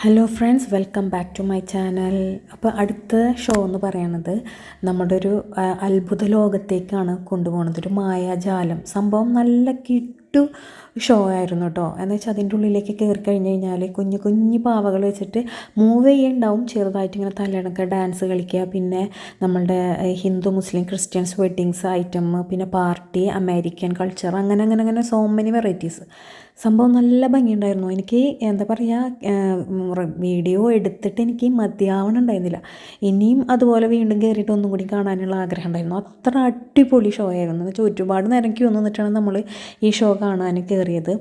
Hello friends, welcome back to my channel. അപ്പോൾ അടുത്ത show എന്ന് പറയുന്നത് നമ്മുടെ ഒരു അത്ഭുത ലോകത്തേക്കാണ് കൊണ്ടുപോകുന്നത്. ഒരു മായാജാലം സംഭവം നല്ല കിട്ടു ഷോ ആയിരുന്നു കേട്ടോ. എന്ന് വെച്ചാൽ അതിൻ്റെ ഉള്ളിലേക്ക് കയറി കഴിഞ്ഞ് കഴിഞ്ഞാൽ കുഞ്ഞു കുഞ്ഞു പാവകൾ വെച്ചിട്ട് മൂവ് ചെയ്യുന്നുണ്ടാവും, ചെറുതായിട്ട് ഇങ്ങനെ തലയിണക്കുക, ഡാൻസ് കളിക്കുക, പിന്നെ നമ്മളുടെ ഹിന്ദു മുസ്ലിം ക്രിസ്ത്യൻസ് വെഡ്ഡിങ്സ് ഐറ്റം, പിന്നെ പാർട്ടി, അമേരിക്കൻ കൾച്ചർ, അങ്ങനെ അങ്ങനെ അങ്ങനെ സോ മെനി വെറൈറ്റീസ്. സംഭവം നല്ല ഭംഗിയുണ്ടായിരുന്നു. എനിക്ക് എന്താ പറയുക, വീഡിയോ എടുത്തിട്ട് എനിക്ക് മതിയാവണുണ്ടായിരുന്നില്ല. ഇനിയും അതുപോലെ വീണ്ടും കയറിയിട്ട് ഒന്നും കൂടി കാണാനുള്ള ആഗ്രഹം ഉണ്ടായിരുന്നു. അത്ര അടിപൊളി ഷോ ആയിരുന്നു. എന്ന് വെച്ചാൽ ഒരുപാട് നേരം ക്യൂ നിന്നിട്ടാണ് നമ്മൾ ഈ ഷോ കാണാൻ കയറിയത്.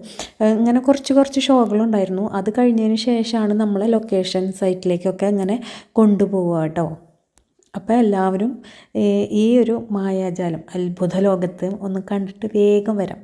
ഇങ്ങനെ കുറച്ച് ഷോകളുണ്ടായിരുന്നു. അത് കഴിഞ്ഞതിന് ശേഷമാണ് നമ്മളെ ലൊക്കേഷൻ സൈറ്റിലേക്കൊക്കെ ഇങ്ങനെ കൊണ്ടുപോവുക കേട്ടോ. അപ്പോൾ എല്ലാവരും ഈ ഒരു മായാജാലം അത്ഭുത ലോകത്ത് ഒന്ന് കണ്ടിട്ട് വേഗം വരാം.